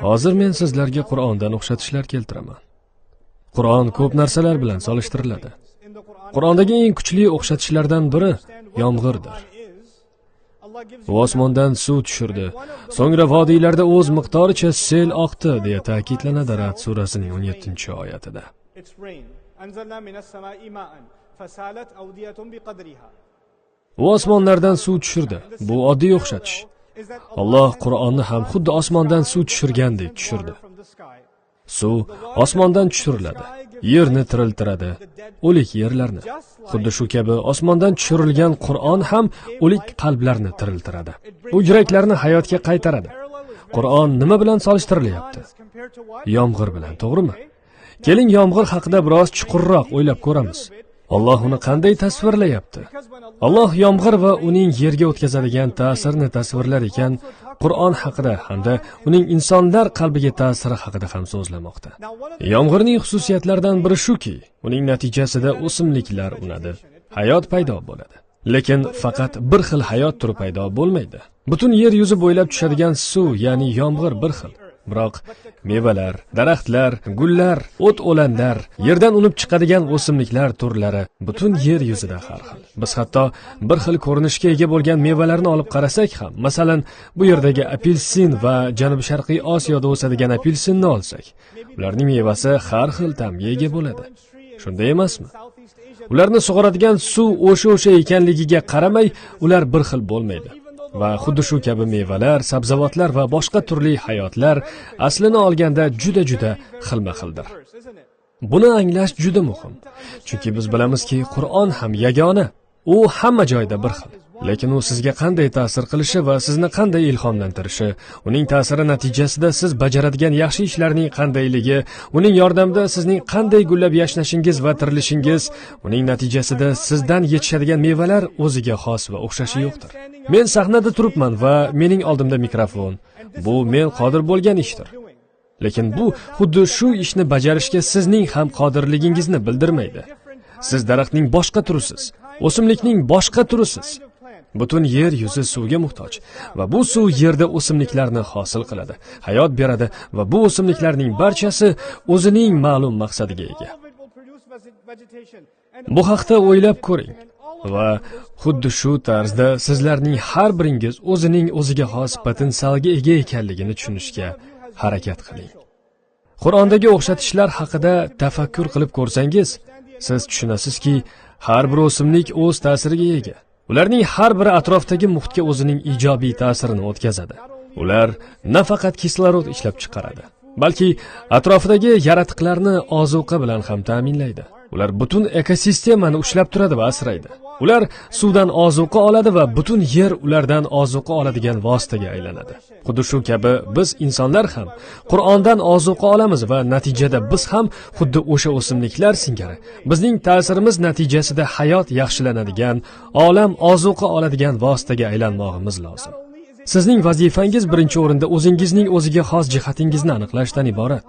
Hozir men sizlarga Qur'ondan o'xshatishlar keltiraman. Qur'on ko'p narsalar bilan solishtiriladi. Qur'ondagi eng kuchli o'xshatishlardan biri yomg'irdir. U osmondan suv tushirdi, so'ngra vodiylarda o'z miqdoricha sel oqdi deya ta'kidlanadi Ra'd surasining 17-oyatida. U osmonlardan suv tushirdi. Bu oddiy o'xshatish. Alloh Qur'onni ham xuddi osmondan suv tushirgandek tushirdi. Suv osmondan tushiriladi, yerni tiriltiradi, o'lik yerlarni. Xuddi shu kabi osmondan tushirilgan Qur'on ham o'lik qalblarni tiriltiradi. U yuraklarni hayotga qaytaradi. Qur'on nima bilan solishtirilyapti? Yomg'ir bilan, to'g'rimi? Keling, yomg'ir haqida biroz chuqurroq o'ylab ko'ramiz. Alloh uni qanday tasvirlayapti? Alloh yomg'ir va uning yerga o'tkazadigan ta'sirini tasvirlar ekan, Qur'on haqida hamda uning insonlar qalbiga ta'siri haqida ham so'zlamoqda. Yomg'irning xususiyatlaridan biri shuki, uning natijasida o'simliklar unadi, hayot paydo bo'ladi. Lekin faqat bir xil hayot turi paydo bo'lmaydi. Butun yer yuzi bo'ylab tushadigan suv, ya'ni yomg'ir bir xil. Biroq mevalar, daraxtlar, gullar, o't-o'lanlar, yerdan unib chiqadigan o'simliklar turlari butun yer yuzida har xil. Biz hatto bir xil ko'rinishga ega bo'lgan mevalarni olib qarasak ham, masalan, bu yerdagi apelsin va Janubi-sharqiy Osiyoda o'sadigan apelsinni olsak, ularning mevasi har xil ta'mga ega bo'ladi. Shunday emasmi? Ularni sug'oradigan suv o'sha ekanligiga qaramay, ular bir xil bo'lmaydi. Va xuddi shu kabi mevalar, sabzavotlar va boshqa turli hayotlar aslini olganda juda xilma-xildir. Buni anglash juda muhim. Chunki biz bilamizki, Qur'on ham yagona. U hamma joyda bir xil. Lekin u sizga qanday ta'sir qilishi va sizni qanday ilhomlantirishi, uning ta'siri natijasida siz bajaradigan yaxshi ishlarning qandayligi, uning yordamida sizning qanday gullab yashnashingiz va tirilishingiz, uning natijasida sizdan yetishadigan mevalar o'ziga xos va o'xshashi yo'qdir. Men sahnada turibman va mening oldimda mikrofon. Bu men qodir bo'lgan ishdir. Lekin bu xuddi shu ishni bajarishga sizning ham qodirligingizni bildirmaydi. Siz daraxtning boshqa turisiz, o'simlikning boshqa turisiz. Butun yer yuzi suvga muhtoj va bu suv yerda o'simliklarni hosil qiladi, hayot beradi va bu o'simliklarning barchasi o'zining ma'lum maqsadiga ega. Bu haqda o'ylab ko'ring va xuddi shu tarzda sizlarning har biringiz o'ziga xos potensialga ega ekanligini tushunishga harakat qiling. Qur'ondagi o'xshatishlar haqida tafakkur qilib ko'rsangiz, siz tushunasizki, har bir o'simlik o'z ta'siriga ega. Ularning har biri atrofdagi muhitga o'zining ijobiy ta'sirini o'tkazadi. Ular nafaqat kislorod ishlab chiqaradi, balki atrofidagi yaratiqlarni ozuqa bilan ham ta'minlaydi. Ular butun ekosistemani ushlab turadi va asraydi. Ular suvdan ozuqa oladi va butun yer ulardan ozuqa oladigan vositaga aylanadi. Xuddi shu kabi biz insonlar ham Qur'ondan ozuqa olamiz va natijada biz ham xuddi o'sha o'simliklar singari bizning ta'sirimiz natijasida hayot yaxshilanadigan, olam ozuqa oladigan vositaga aylanmog'imiz lozim. Sizning vazifangiz birinchi o'rinda o'zingizning o'ziga xos jihatingizni aniqlashdan iborat.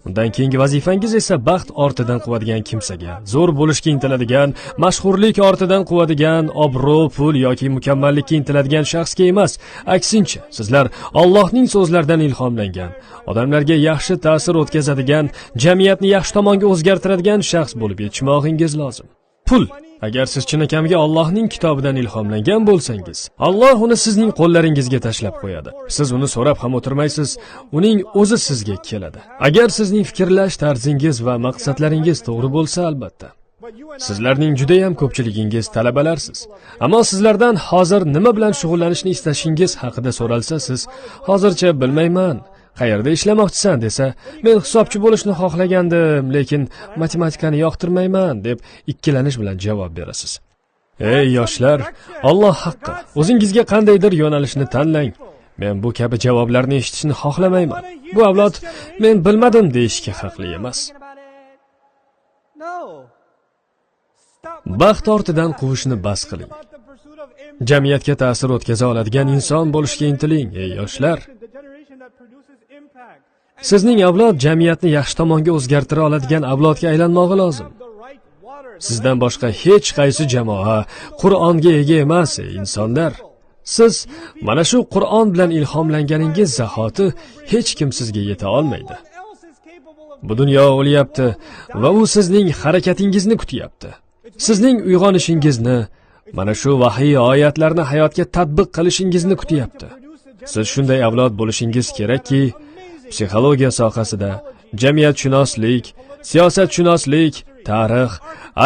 Undan keyingi vazifangiz esa baxt ortidan quvadigan kimsaga, zo'r bo'lishga intiladigan, mashhurlik ortidan quvadigan, obro', pul yoki mukammallikka intiladigan shaxsga emas, aksincha, sizlar Allohning so'zlaridan ilhomlangan, odamlarga yaxshi ta'sir o'tkazadigan, jamiyatni yaxshi tomonga o'zgartiradigan shaxs bo'lib yetishmog'ingiz lozim. Pul. Agar siz chinakamiga Allohning kitobidan ilhomlangan bo'lsangiz, Alloh uni sizning qo'llaringizga tashlab qo'yadi. Siz uni so'rab ham o'tirmaysiz, uning o'zi sizga keladi. Agar sizning fikrlash tarzingiz va maqsadlaringiz to'g'ri bo'lsa, albatta. Sizlarning juda ham ko'pchiligingiz talabalarsiz. Ammo sizlardan hozir nima bilan shug'ullanishni istashingiz haqida so'ralsa, siz hozircha bilmayman, qayerda ishlamoqchisan desa, men hisobchi bo'lishni xohlagandim, lekin matematikani yoqtirmayman deb ikkilanish bilan javob berasiz. Ey yoshlar, Alloh haqqi, o'zingizga qandaydir yo'nalishni tanlang. Men bu kabi javoblarni eshitishni xohlamayman. Bu avlod men bilmadim deyishga haqli emas. Baxt ortidan quvishni bas qiling. Jamiyatga ta'sir o'tkaza oladigan inson bo'lishga intiling, ey yoshlar. Sizning avlod jamiyatni yaxshi tomonga o'zgartira oladigan avlodga aylanmog'i lozim. Sizdan boshqa hech qaysi jamoa Qur'onga ega emas, insonlar. Siz mana shu Qur'on bilan ilhomlanganingiz zahoti hech kim sizga yeta olmaydi. Bu dunyo o'lyapti va u sizning harakatingizni kutyapti. Sizning uyg'onishingizni, mana shu vahiy oyatlarni hayotga tatbiq qilishingizni kutyapti. Siz shunday avlod bo'lishingiz kerakki, psixologiya sohasida, jamiyatshunoslik, siyosatshunoslik, tarix,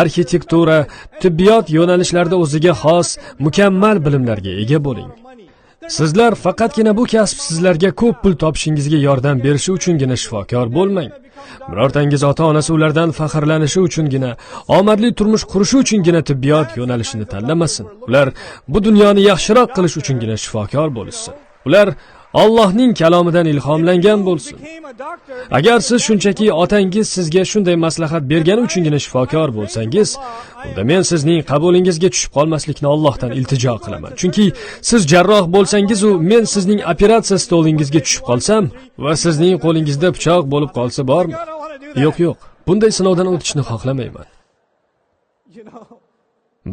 arxitektura, tibbiyot yo'nalishlarida o'ziga xos mukammal bilimlarga ega bo'ling. Sizlar faqatgina bu kasb sizlarga ko'p pul topishingizga yordam berishi uchungina shifokor bo'lmang. Birortangiz ota-onasi ulardan faxrlanishi uchungina, omadli turmush qurishi uchungina tibbiyot yo'nalishini tanlamasin. Ular bu dunyoni yaxshiroq qilish uchungina shifokor bo'lsin. Ular Allohning kalomidan ilhomlangan bo'lsin. Agar siz shunchaki otangiz sizga shunday maslahat bergani uchungina shifokor bo'lsangiz, unda men sizning qabulingizga tushib qolmaslikni Allohdan iltijo qilaman. Chunki siz jarroh bo'lsangiz u men sizning operatsiya stolingizga tushib qolsam va sizning qo'lingizda pichoq bo'lib qolsa bormi? Yo'q, yo'q. Bunday sinovdan o'tishni xohlamayman.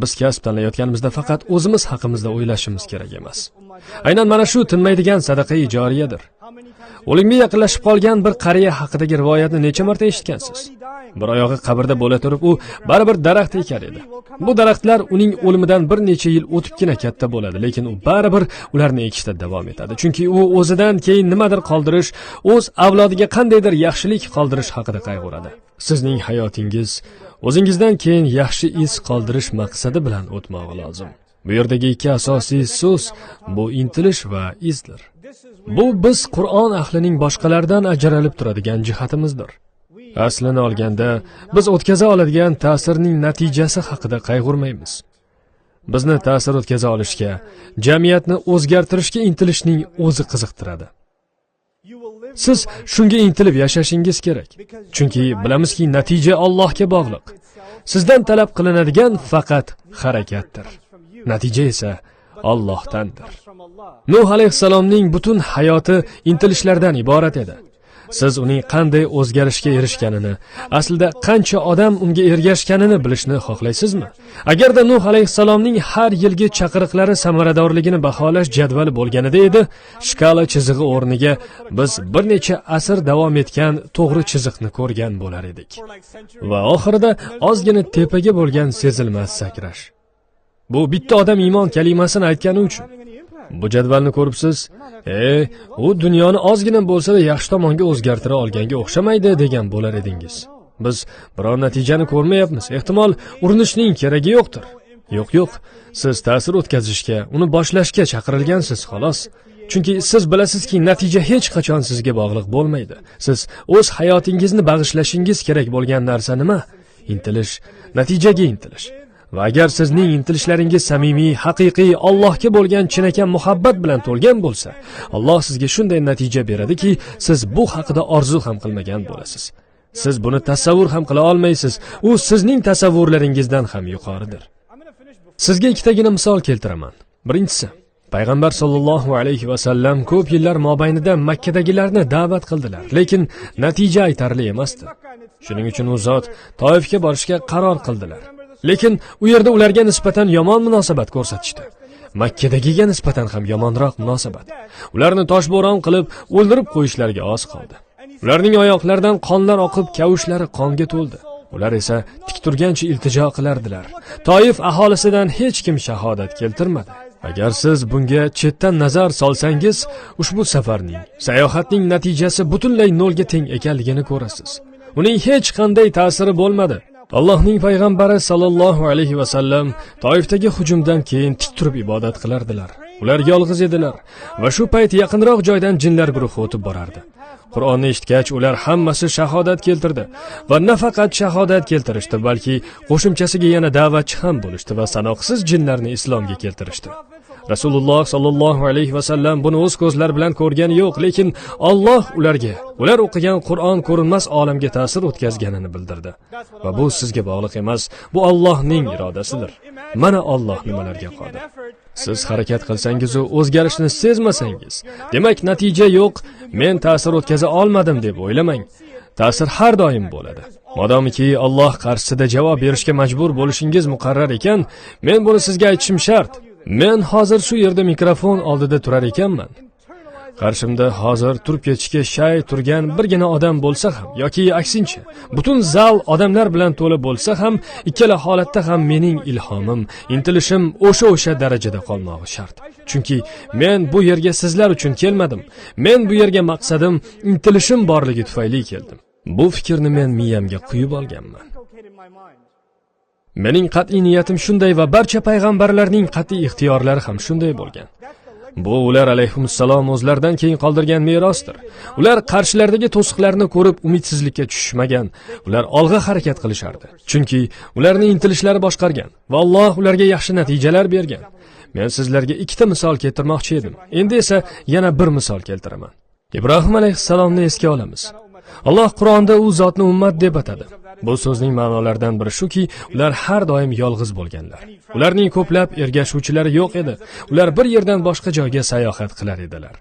Biz kasb tanlayotganimizda faqat o'zimiz haqimizda o'ylashimiz kerak emas. Aynan mana shu tinmaydigan sadaqa-i joriyadir. O'limga yaqinlashib qolgan bir qariya haqidagi rivoyatni necha marta eshitgansiz? Bir oyog'i qabrda bo'la turib, u baribir daraxt ekar edi. Bu daraxtlar uning o'limidan bir necha yil o'tibgina katta bo'ladi, lekin u baribir ularni ekishda davom etadi. Chunki u o'zidan keyin nimadir qoldirish, o'z avlodiga qandaydir yaxshilik qoldirish haqida qayg'uradi. Sizning hayotingiz o'zingizdan keyin yaxshi iz qoldirish maqsadi bilan o'tmog'i lozim. Bu yerdagi ikki asosiy so'z bu intilish va izdir. Bu biz Qur'on ahlining boshqalardan ajralib turadigan jihatimizdir. Aslini olganda, biz o'tkaza oladigan ta'sirning natijasi haqida qayg'urmaymiz. Bizni ta'sir o'tkaza olishga, jamiyatni o'zgartirishga intilishning o'zi qiziqtiradi. Siz shunga intilib yashashingiz kerak. Chunki bilamizki, natija Allohga bog'liq. Sizdan talab qilinadigan faqat harakatdir. Natija esa Allohdandir. Nuh alayhissalomning butun hayoti intilishlardan iborat edi. Siz uning qanday o'zgarishga erishganini, aslida qancha odam unga ergashganini bilishni xohlaysizmi? Agarda Nuh alayhissalomning har yilgi chaqiriqlari samaradorligini baholash jadvali bo'lganida edi, shkala chizig'i o'rniga biz bir necha asr davom etgan to'g'ri chiziqni ko'rgan bo'lar edik. Va oxirida ozgina tepaga bo'lgan sezilmas sakrash. Bu bitta odam iymon kalimasini aytgani uchun. Bu jadvalni ko'ribsiz, u dunyoni ozgina bo'lsa-da yaxshi tomonga o'zgartira olganga o'xshamaydi degan bo'lar edingiz. Biz biror natijani ko'rmayapmiz. Ehtimol urinishning keragi yo'qdir. Yo'q. Siz ta'sir o'tkazishga, uni boshlashga chaqirilgansiz, xolos. Chunki siz bilasizki, natija hech qachon sizga bog'liq bo'lmaydi. Siz o'z hayotingizni bag'ishlashingiz kerak bo'lgan narsa nima? Intilish, natijaga intilish. Va agar sizning intilishlaringiz samimiy, haqiqiy, Allohga bo'lgan chinakam muhabbat bilan to'lgan bo'lsa, Alloh sizga shunday natija beradiki, siz bu haqida orzu ham qilmagan bo'lasiz. Siz buni tasavvur ham qila olmaysiz. U sizning tasavvurlaringizdan ham yuqoridir. Sizga ikkitagina misol keltiraman. Birinchisi, Payg'ambar sollallohu alayhi va sallam ko'p yillar mobaynida Makkadagilarni da'vat qildilar, lekin natija aytarli emasdi. Shuning uchun u zot Toifga borishga qaror qildilar. Lekin u yerda ularga nisbatan yomon munosabat ko'rsatishdi. Makkadagiga nisbatan ham yomonroq munosabat. Ularni toshbo'ron qilib o'ldirib qo'yishlariga oz qoldi. Ularning oyoqlaridan qonlar oqib, kavushlari qonga to'ldi. Ular esa tik turgancha iltijo qilardilar. Toif aholisidan hech kim shahodat keltirmadi. Agar siz bunga chetdan nazar solsangiz, ushbu safarning, sayohatning natijasi butunlay nolga teng ekanligini ko'rasiz. Uning hech qanday ta'siri bo'lmadi. Allohning payg'ambari sallallohu alayhi va sallam Toifdagi hujumdan keyin tik turib ibodat qilardilar. Ular yolg'iz edilar va shu payt yaqinroq joydan jinlar guruhi o'tib borardi. Qur'onni eshitgach, ular hammasi shahodat keltirdi va nafaqat shahodat keltirishdi, balki qo'shimchasiga yana da'vatchi ham bo'lishdi va sanoqsiz jinlarni islomga keltirishdi. Rasululloh sallallohu alayhi va sallam buni o'z ko'zlari bilan ko'rgani yo'q, lekin Alloh ular o'qigan Qur'on ko'rinmas olamga ta'sir o'tkazganini bildirdi. Va bu sizga bog'liq emas, bu Allohning irodasidir. Mana Alloh nimalarga qodir. Siz harakat qilsangiz u o'zgarishni sezmasangiz, demak natija yo'q, men ta'sir o'tkaza olmadim deb o'ylamang. Ta'sir har doim bo'ladi. Modomiki Alloh qarshisida javob berishga majbur bo'lishingiz muqarrar ekan, men buni sizga aytishim shart. Men hozir shu yerda mikrofon oldida turar ekanman. Qarshimda hozir turib ketishga shay turgan birgina odam bo'lsa ham yoki aksincha, butun zal odamlar bilan to'la bo'lsa ham, ikkala holatda ham mening ilhomim, intilishim o'sha darajada qolmog'i shart. Chunki men bu yerga sizlar uchun kelmadim. Men bu yerga maqsadim intilishim borligi tufayli keldim. Bu fikrni men miyamga quyib olganman. Mening qat'iy niyatim shunday va barcha payg'ambarlarning qat'iy ixtiyorlari ham shunday bo'lgan. Bu ular alayhissalom o'zlaridan keyin qoldirgan merosdir. Ular qarshilaridagi to'siqlarni ko'rib umidsizlikka tushmagan. Ular olg'a harakat qilishardi. Chunki ularning intilishlari boshqargan va Alloh ularga yaxshi natijalar bergan. Men sizlarga ikkita misol keltirmoqchi edim. Endi esa yana bir misol keltiraman. Ibrohim alayhissalomni esga olamiz. Alloh Qur'onda u zotni ummat deb atadi. Bu so'zning ma'nolaridan biri shuki, ular har doim yolg'iz bo'lganlar. Ularning ko'plab ergashuvchilari yo'q edi. Ular bir yerdan boshqa joyga sayohat qilar edilar.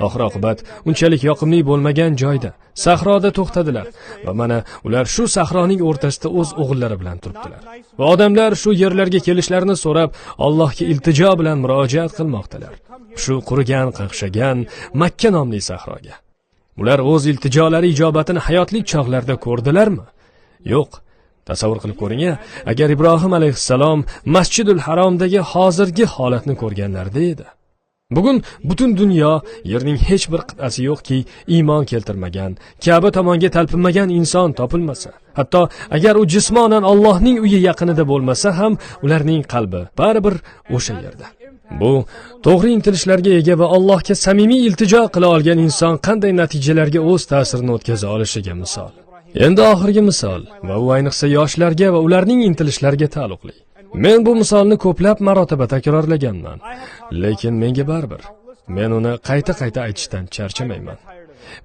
Oxir-oqibat unchalik yoqimli bo'lmagan joyda, sahroda to'xtadilar va mana ular shu sahroning o'rtasida o'z o'g'illari bilan turibdilar. Va odamlar shu yerlarga kelishlarini so'rab, Allohga iltijo bilan murojaat qilmoqdalar. Shu qurigan, qaqshagan Makka nomli sahroga. Ular o'z iltijolari ijobatini hayotlik chog'larida ko'rdilarmi? Yo'q. Tasavvur qilib ko'ring-a, agar Ibrohim alayhissalom Masjidul Haromdagi hozirgi holatni ko'rganlarida edi. Bugun butun dunyo, yerning hech bir qit'asi yo'qki, iymon keltirmagan, Ka'ba tomonga talpinmagan inson topilmasa. Hatto agar u jismonan Allohning uyi yaqinida bo'lmasa ham, ularning qalbi baribir o'sha yerda. Bu to'g'ri intilishlarga ega va Allohga samimiy iltijo qila olgan inson qanday natijalarga o'z ta'sirini o'tkaza olishiga misol. Endi oxirgi misol va u ayniqsa yoshlarga va ularning intilishlariga taalluqli. Men bu misolni ko'plab marotaba takrorlaganman, lekin menga baribir. Men uni qayta aytishdan charchamayman.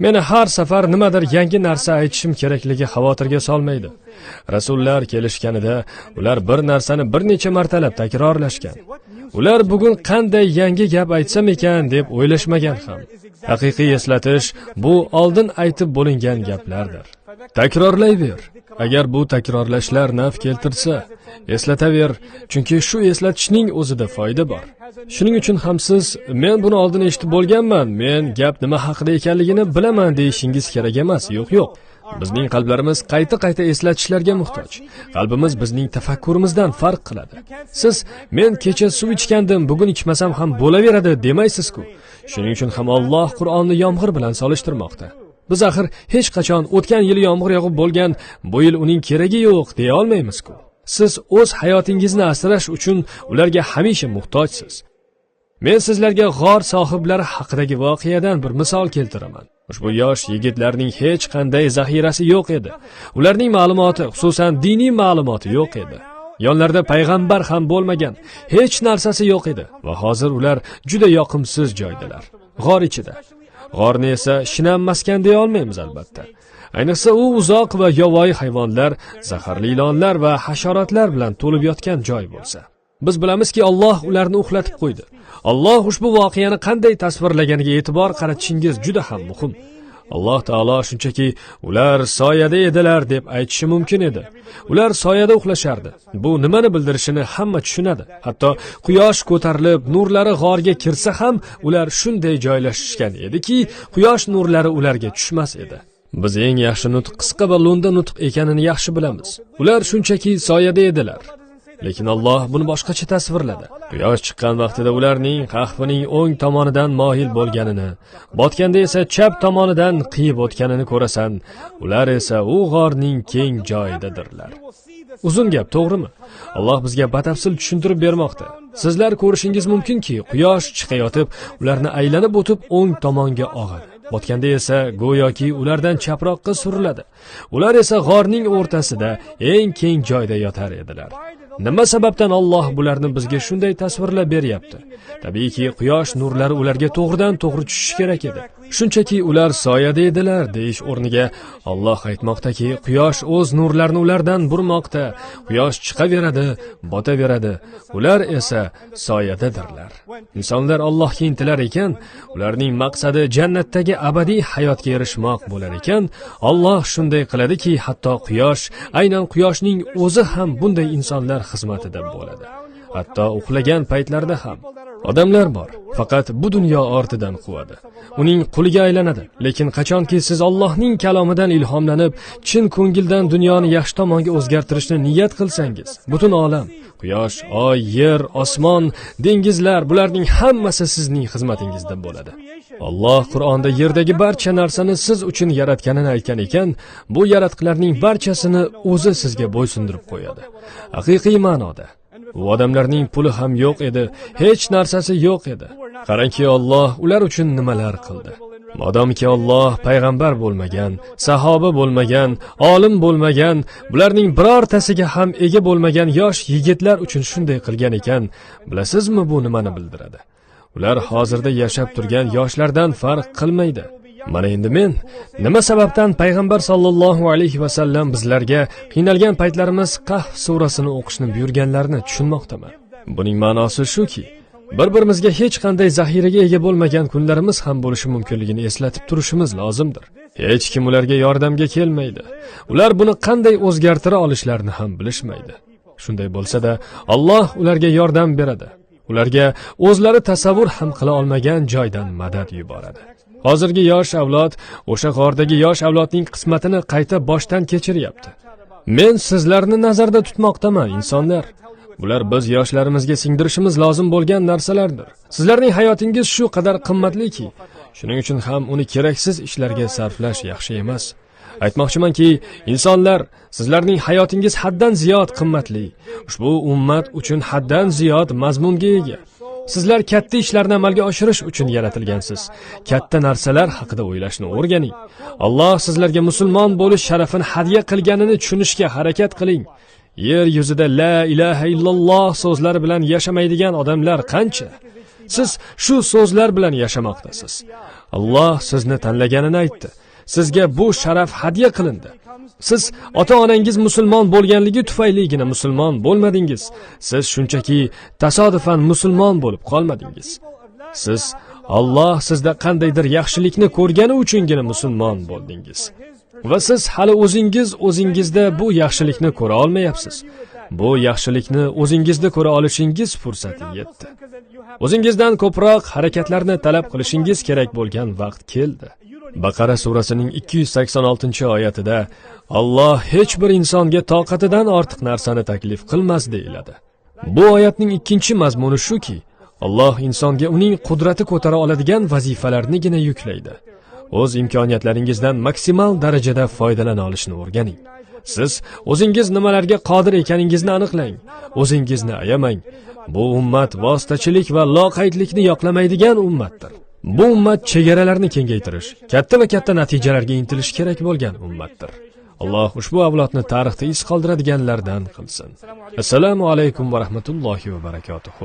Meni har safar nimadir yangi narsa aytishim kerakligi xavotirga solmaydi. Rasullar kelishganida ular bir narsani bir necha martalab takrorlashgan. Ular bugun qanday yangi gap aytsam ekan deb o'ylashmagan ham. Haqiqiy eslatish bu oldin aytib bo'lingan gaplardir. Takrorlayver. Agar bu takrorlashlar naf keltirsa, eslataver, chunki shu eslatishning o'zida foyda bor. Shuning uchun ham siz men buni oldin eshitib bo'lganman, men gap nima haqida ekanligini bilaman deyishingiz kerak emas. Yo'q. Bizning qalblarimiz qayta eslatishlarga muhtoj. Qalbimiz bizning tafakkurimizdan farq qiladi. Siz men kecha suv ichgandim, bugun ichmasam ham bo'laveradi demaysiz-ku. Shuning uchun ham Alloh Qur'onni yomg'ir bilan solishtirmoqda. Biz axir hech qachon o'tgan yil yomg'ir yog'ib bo'lgan, bu yil uning keragi yo'q deya olmaymiz-ku. Siz o'z hayotingizni asrash uchun ularga hamisha muhtojsiz. Men sizlarga g'or sohiblari haqidagi voqeadan bir misol keltiraman. Ushbu yosh yigitlarning hech qanday zaxirasi yo'q edi. Ularning ma'lumoti, xususan diniy ma'lumoti yo'q edi. Yonlarida payg'ambar ham bo'lmagan, hech narsasi yo'q edi va hozir ular juda yoqimsiz joydalar. G'or ichida. G'orni esa shinam maskan deya olmaymiz albatta. Ayniqsa u uzoq va yovvoyi hayvonlar, zaharli ilonlar va hasharotlar bilan to'lib yotgan joy bo'lsa. Biz bilamizki, Alloh ularni uxlatib qo'ydi. Alloh ushbu voqeani qanday tasvirlaganiga e'tibor qaratishingiz juda ham muhim. Alloh taolo shunchaki ular soyada edilar deb aytishi mumkin edi. Ular soyada uxlashardi. Bu nimani bildirishini hamma tushunadi. Hatto quyosh ko'tarilib, nurlari g'orga kirsa ham, ular shunday joylashishgan ediki, quyosh nurlari ularga tushmas edi. Biz eng yaxshi nutq qisqa va lo'nda nutq ekanini yaxshi bilamiz. Ular shunchaki soyada edilar. Lekin Alloh buni boshqacha tasvirladi. Quyosh chiqqan vaqtida ularning qahvining o'ng tomonidan moyil bo'lganini, botganda esa chap tomonidan qiyib o'tganini ko'rasan. Ular esa u g'orning keng joyidadirlar. Uzun gap, to'g'rimi? Alloh bizga batafsil tushuntirib bermoqda. Sizlar ko'rishingiz mumkinki, quyosh chiqayotib, ularni aylanib o'tib o'ng tomonga og'adi. Botganda esa go'yoki ulardan chaproqqa suriladi. Ular esa g'orning o'rtasida eng keng joyda yotar edilar. Nima sababdan Alloh bularni bizga shunday tasvirlab beryapti? Tabiiyki, quyosh nurlari ularga to'g'ridan-to'g'ri tushishi kerak edi. Shunchaki ular soyada edilar deyish o'rniga Alloh aytmoqdaki, quyosh o'z nurlarini ulardan burmoqda. Quyosh chiqaveradi, botaveradi. Ular esa soyadadirlar. Insonlar Allohga intilar ekan, ularning maqsadi jannatdagi abadiy hayotga erishmoq bo'lar ekan, Alloh shunday qiladiki, hatto quyosh, aynan quyoshning o'zi ham bunday insonlar xizmatida bo'ladi. hatto uxlagan paytlarda ham. Odamlar bor, faqat bu dunyo ortidan quvadi. Uning quliga aylanadi. Lekin qachonki siz Allohning kalomidan ilhomlanib, chin ko'ngildan dunyoni yaxshi tomonga o'zgartirishni niyat qilsangiz, butun olam, quyosh, oy, yer, osmon, dengizlar, bularning hammasi sizning xizmatingizda bo'ladi. Alloh Qur'onda yerdagi barcha narsani siz uchun yaratganini aytgan ekan, bu yaratqilarning barchasini o'zi sizga bo'ysundirib qo'yadi. Haqiqiy ma'noda u odamlarning puli ham yo'q edi, hech narsasi yo'q edi. Qarangki, Alloh ular uchun nimalar qildi. Modomki Alloh payg'ambar bo'lmagan, sahoba bo'lmagan, olim bo'lmagan, bularning birortasiga ham ega bo'lmagan yosh yigitlar uchun shunday qilgan ekan, bilasizmi bu nimani bildiradi? Ular hozirda yashab turgan yoshlardan farq qilmaydi. Mana endi men nima sababdan payg'ambar sollallohu alayhi va sallam bizlarga qiynalgan paytlarimiz Qahf surasini o'qishni buyurganlarini tushunmoqdaman. Buning ma'nosi shuki, bir-birimizga hech qanday zaxiraga ega bo'lmagan kunlarimiz ham bo'lishi mumkinligini eslatib turishimiz lozimdir. Hech kim ularga yordamga kelmaydi. Ular buni qanday o'zgartira olishlarini ham bilishmaydi. Shunday bo'lsa-da, Alloh ularga yordam beradi. Ularga o'zlari tasavvur ham qila olmagan joydan madad yuboradi. Hozirgi yosh avlod o'sha g'ordagi yosh avlodning qismatini qayta boshdan kechiryapti. Men sizlarni nazarda tutmoqdaman, insonlar. Bular biz yoshlarimizga singdirishimiz lozim bo'lgan narsalardir. Sizlarning hayotingiz shu qadar qimmatliki, shuning uchun ham uni keraksiz ishlarga sarflash yaxshi emas. Aytmoqchimanki, insonlar, sizlarning hayotingiz haddan ziyod qimmatli. Ushbu ummat uchun haddan ziyod mazmunga ega. Sizlar katta ishlarni amalga oshirish uchun yaratilgansiz. Katta narsalar haqida o'ylashni o'rganing. Alloh sizlarga musulmon bo'lish sharafini hadya qilganini tushunishga harakat qiling. Yer yuzida la ilaha illalloh so'zlari bilan yashamaydigan odamlar qancha? Siz shu so'zlar bilan yashamoqdasiz. Alloh sizni tanlaganini aytdi. Sizga bu sharaf hadya qilindi. Siz ota-onangiz musulmon bo'lganligi tufayligina musulmon bo'lmadingiz. Siz shunchaki tasodifan musulmon bo'lib qolmadingiz. Siz Alloh sizda qandaydir yaxshilikni ko'rgani uchungina musulmon bo'ldingiz. Va siz hali o'zingizda bu yaxshilikni ko'ra olmayapsiz. Bu yaxshilikni o'zingizda ko'ra olishingiz fursati yetdi. O'zingizdan ko'proq harakatlarni talab qilishingiz kerak bo'lgan vaqt keldi. Baqara surasining 286-oyatida Alloh hech bir insonga toqatidan ortiq narsani taklif qilmas deyiladi. Bu oyatning ikkinchi mazmuni shuki, Alloh insonga uning qudrati ko'tara oladigan vazifalarnigina yuklaydi. O'z imkoniyatlaringizdan maksimal darajada foydalana olishni o'rganing. Siz o'zingiz nimalarga qodir ekaningizni aniqlang. O'zingizni ayamang. Bu ummat vositachilik va loqaydlikni yoqlamaydigan ummatdir. Bu ummat chegaralarni kengaytirish, katta va katta natijalarga intilish kerak bo'lgan ummatdir. Alloh ushbu avlodni tarixda iz qoldiradiganlardan qilsin. Assalomu alaykum va rahmatullohi va barakotuh.